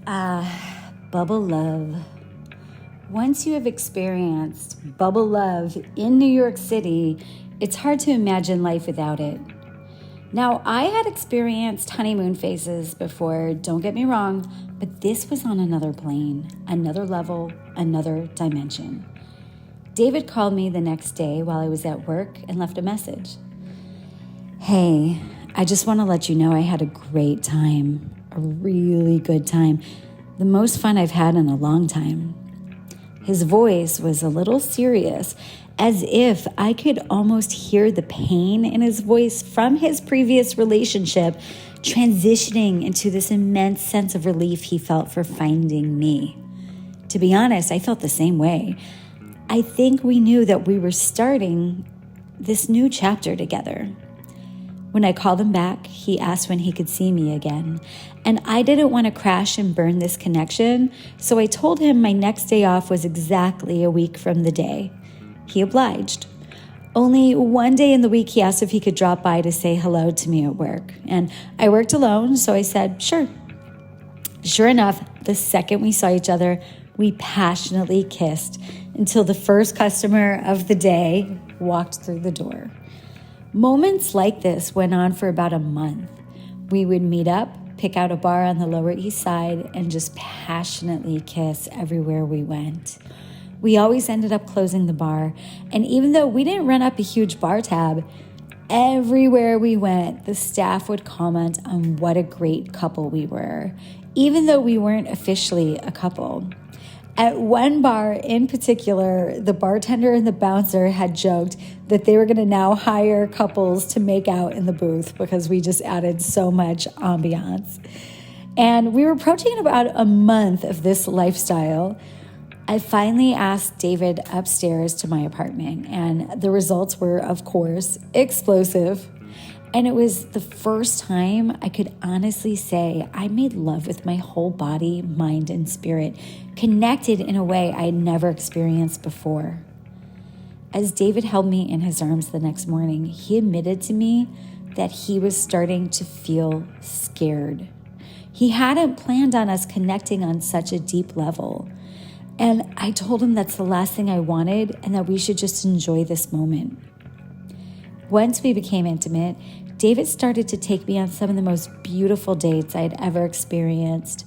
Bubble love. Once you have experienced bubble love in New York City, it's hard to imagine life without it. Now, I had experienced honeymoon phases before, don't get me wrong, but this was on another plane, another level, another dimension. David called me the next day while I was at work and left a message. Hey, I just want to let you know I had a great time, a really good time, the most fun I've had in a long time. His voice was a little serious, as if I could almost hear the pain in his voice from his previous relationship transitioning into this immense sense of relief he felt for finding me. To be honest, I felt the same way. I think we knew that we were starting this new chapter together. When I called him back, he asked when he could see me again, and I didn't want to crash and burn this connection, so I told him my next day off was exactly a week from the day. He obliged. Only one day in the week he asked if he could drop by to say hello to me at work, and I worked alone, so I said, sure. Sure enough, the second we saw each other, we passionately kissed until the first customer of the day walked through the door. Moments like this went on for about a month. We would meet up, pick out a bar on the Lower East Side, and just passionately kiss everywhere we went. We always ended up closing the bar, and even though we didn't run up a huge bar tab, everywhere we went, the staff would comment on what a great couple we were, even though we weren't officially a couple. At one bar in particular, the bartender and the bouncer had joked that they were going to now hire couples to make out in the booth because we just added so much ambiance. And we were approaching about a month of this lifestyle. I finally asked David upstairs to my apartment, and the results were, of course, explosive. And it was the first time I could honestly say I made love with my whole body, mind, and spirit, connected in a way I had never experienced before. As David held me in his arms the next morning, he admitted to me that he was starting to feel scared. He hadn't planned on us connecting on such a deep level. And I told him that's the last thing I wanted and that we should just enjoy this moment. Once we became intimate, David started to take me on some of the most beautiful dates I had ever experienced.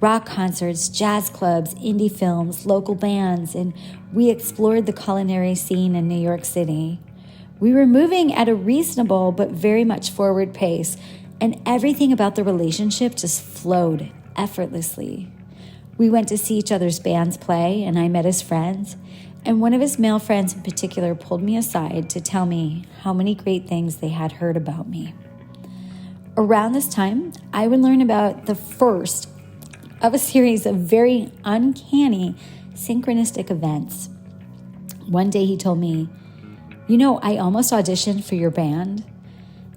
Rock concerts, jazz clubs, indie films, local bands, and we explored the culinary scene in New York City. We were moving at a reasonable but very much forward pace, and everything about the relationship just flowed effortlessly. We went to see each other's bands play, and I met his friends. And one of his male friends in particular pulled me aside to tell me how many great things they had heard about me. Around this time, I would learn about the first of a series of very uncanny synchronistic events. One day he told me, I almost auditioned for your band.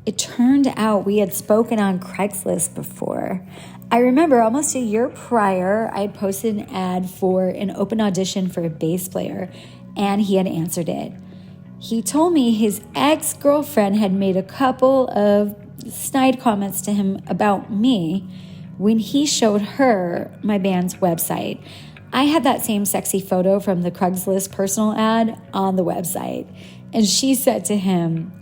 It turned out we had spoken on Craigslist before. I remember almost a year prior, I had posted an ad for an open audition for a bass player, and he had answered it. He told me his ex-girlfriend had made a couple of snide comments to him about me when he showed her my band's website. I had that same sexy photo from the Craigslist personal ad on the website, and she said to him,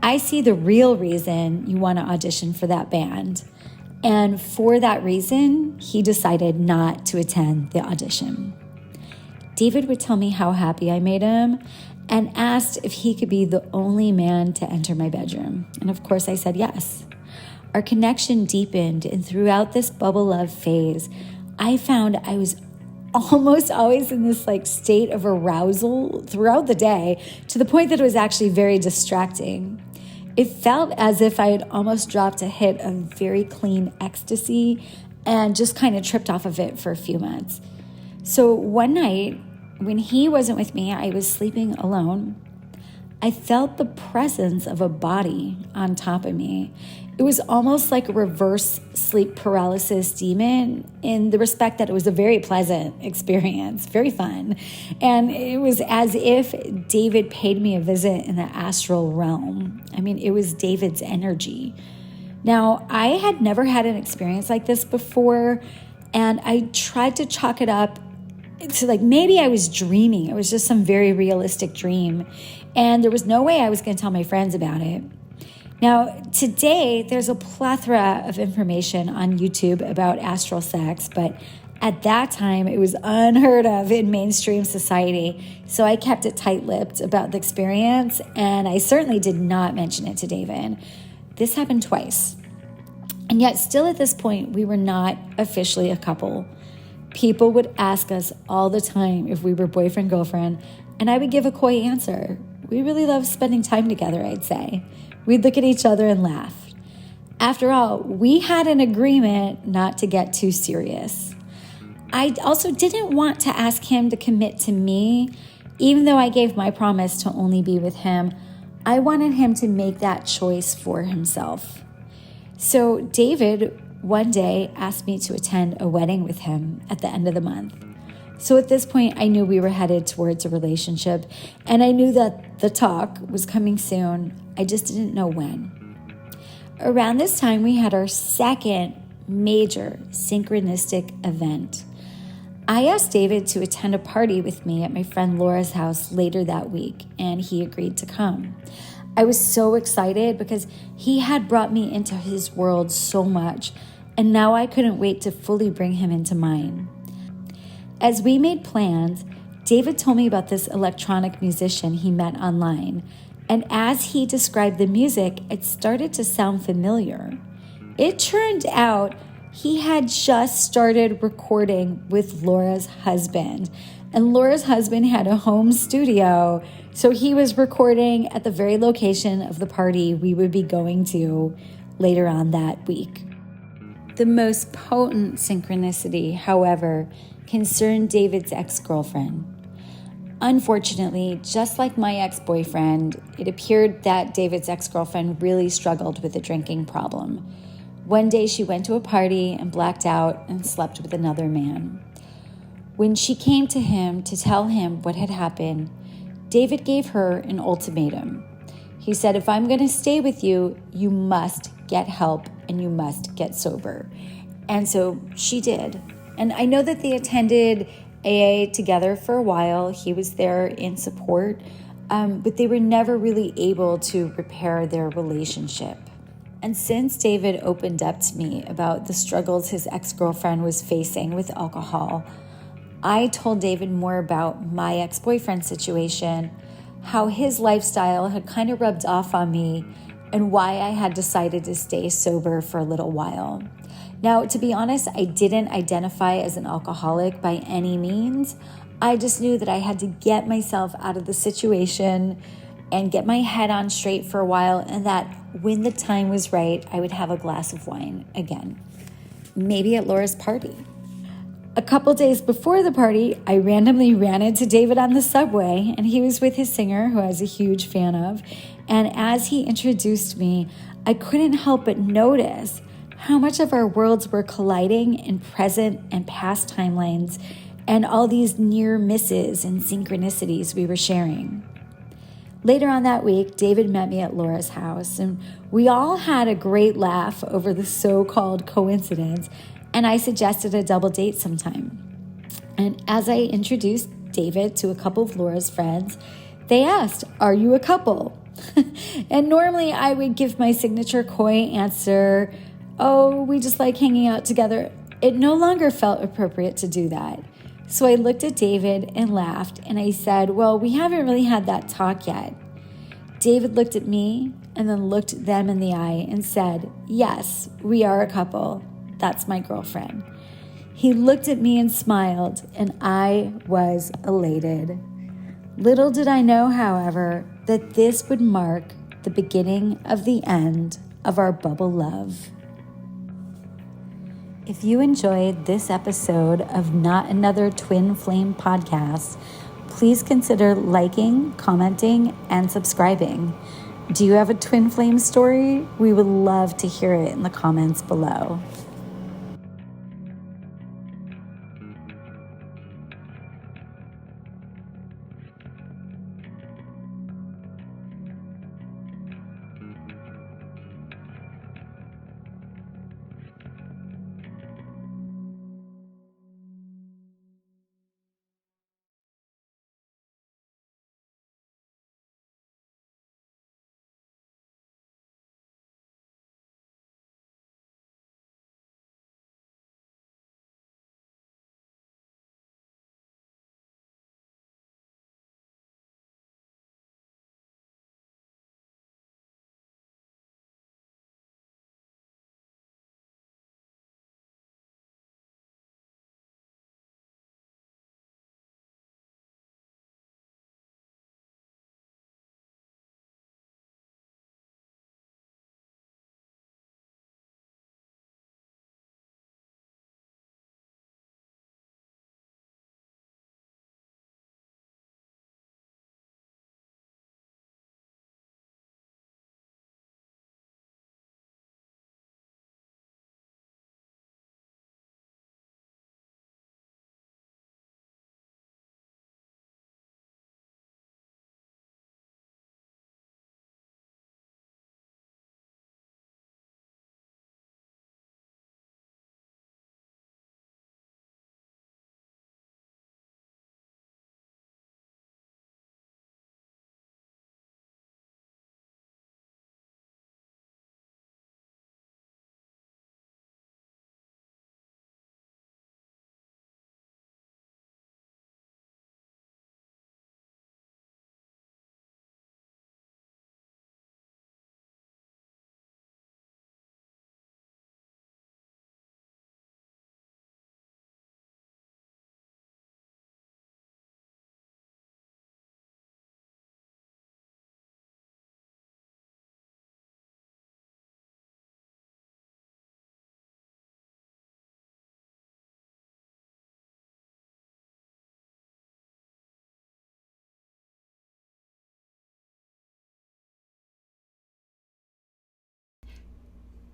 I see the real reason you want to audition for that band. And for that reason, he decided not to attend the audition. David would tell me how happy I made him and asked if he could be the only man to enter my bedroom. And of course, I said yes. Our connection deepened, and throughout this bubble love phase, I found I was almost always in this state of arousal throughout the day, to the point that it was actually very distracting. It felt as if I had almost dropped a hit of very clean ecstasy and just kind of tripped off of it for a few months. So one night, when he wasn't with me, I was sleeping alone. I felt the presence of a body on top of me. It was almost like a reverse sleep paralysis demon, in the respect that it was a very pleasant experience, very fun. And it was as if David paid me a visit in the astral realm. I mean, it was David's energy. Now, I had never had an experience like this before, And I tried to chalk it up to like maybe I was dreaming. It was just some very realistic dream. And there was no way I was going to tell my friends about it. Now, today, there's a plethora of information on YouTube about astral sex, but at that time, it was unheard of in mainstream society. So I kept it tight-lipped about the experience, and I certainly did not mention it to David. This happened twice. And yet, still at this point, we were not officially a couple. People would ask us all the time if we were boyfriend-girlfriend, and I would give a coy answer. We really love spending time together, I'd say. We'd look at each other and laugh. After all, we had an agreement not to get too serious. I also didn't want to ask him to commit to me, even though I gave my promise to only be with him. I wanted him to make that choice for himself. So David one day asked me to attend a wedding with him at the end of the month. So at this point, I knew we were headed towards a relationship, and I knew that the talk was coming soon. I just didn't know when. Around this time, we had our second major synchronistic event. I asked David to attend a party with me at my friend Laura's house later that week, and he agreed to come. I was so excited because he had brought me into his world so much, and now I couldn't wait to fully bring him into mine. As we made plans, David told me about this electronic musician he met online, and as he described the music, it started to sound familiar. It turned out he had just started recording with Laura's husband, and Laura's husband had a home studio, so he was recording at the very location of the party we would be going to later on that week. The most potent synchronicity, however, concerned David's ex-girlfriend. Unfortunately, just like my ex-boyfriend, it appeared that David's ex-girlfriend really struggled with a drinking problem. One day she went to a party and blacked out and slept with another man. When she came to him to tell him what had happened, David gave her an ultimatum. He said, if I'm going to stay with you, you must get help and you must get sober. And so she did. And I know that they attended AA together for a while. He was there in support, but they were never really able to repair their relationship. And since David opened up to me about the struggles his ex-girlfriend was facing with alcohol, I told David more about my ex-boyfriend situation, how his lifestyle had kind of rubbed off on me, and why I had decided to stay sober for a little while. Now, to be honest, I didn't identify as an alcoholic by any means. I just knew that I had to get myself out of the situation and get my head on straight for a while, and that when the time was right, I would have a glass of wine again, maybe at Laura's party. A couple days before the party, I randomly ran into David on the subway, and he was with his singer, who I was a huge fan of. And as he introduced me, I couldn't help but notice how much of our worlds were colliding in present and past timelines, and all these near misses and synchronicities we were sharing. Later on that week, David met me at Laura's house, and we all had a great laugh over the so-called coincidence, and I suggested a double date sometime. And as I introduced David to a couple of Laura's friends, they asked, "Are you a couple?" And normally I would give my signature coy answer, "Oh, we just like hanging out together." It no longer felt appropriate to do that. So I looked at David and laughed, and I said, "Well, we haven't really had that talk yet." David looked at me and then looked them in the eye and said, "Yes, we are a couple. That's my girlfriend." He looked at me and smiled, and I was elated. Little did I know, however, that this would mark the beginning of the end of our bubble love. If you enjoyed this episode of Not Another Twin Flame podcast, please consider liking, commenting, and subscribing. Do you have a twin flame story? We would love to hear it in the comments below.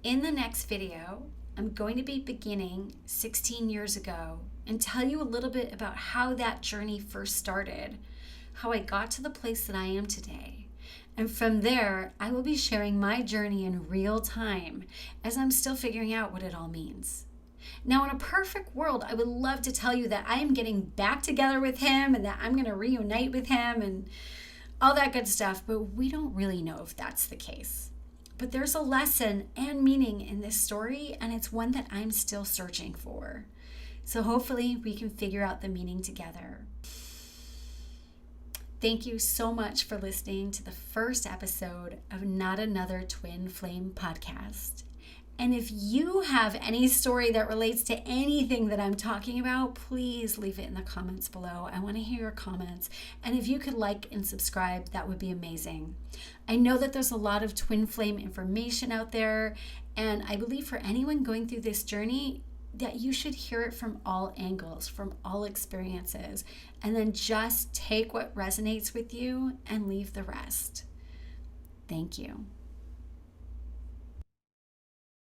In the next video, I'm going to be beginning 16 years ago and tell you a little bit about how that journey first started, how I got to the place that I am today. And from there, I will be sharing my journey in real time as I'm still figuring out what it all means. Now, in a perfect world, I would love to tell you that I am getting back together with him and that I'm going to reunite with him and all that good stuff, but we don't really know if that's the case. But there's a lesson and meaning in this story, and it's one that I'm still searching for. So hopefully we can figure out the meaning together. Thank you so much for listening to the first episode of Not Another Twin Flame podcast. And if you have any story that relates to anything that I'm talking about, please leave it in the comments below. I want to hear your comments. And if you could like and subscribe, that would be amazing. I know that there's a lot of twin flame information out there, and I believe for anyone going through this journey, that you should hear it from all angles, from all experiences, and then just take what resonates with you and leave the rest. Thank you.